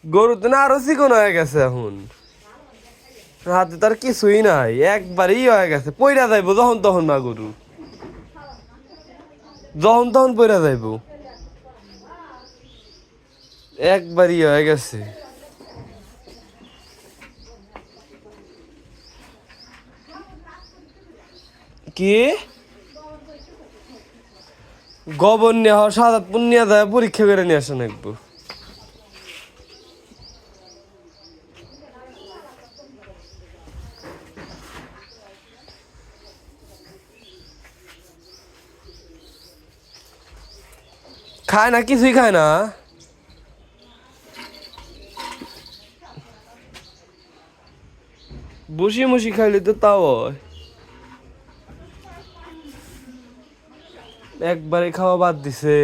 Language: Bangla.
গরু তো না আরো চিকন হয়ে গেছে এখন, হাতে তার কিছুই নাই, একবারই হয়ে গেছে, পইরা যাইবো যখন তখন না গরু, যখন তখন পইরা যাইবো, একবারই হয়ে গেছে। কি গোবর নিয়ে সাদাত পুনিয়া যায় পরীক্ষা করে নিয়ে আসেন একবো। খায় না, কিছুই খায় না। বসি মসি খাইলে তো তাও হয়, একবারে খাওয়া বাদ দিছে।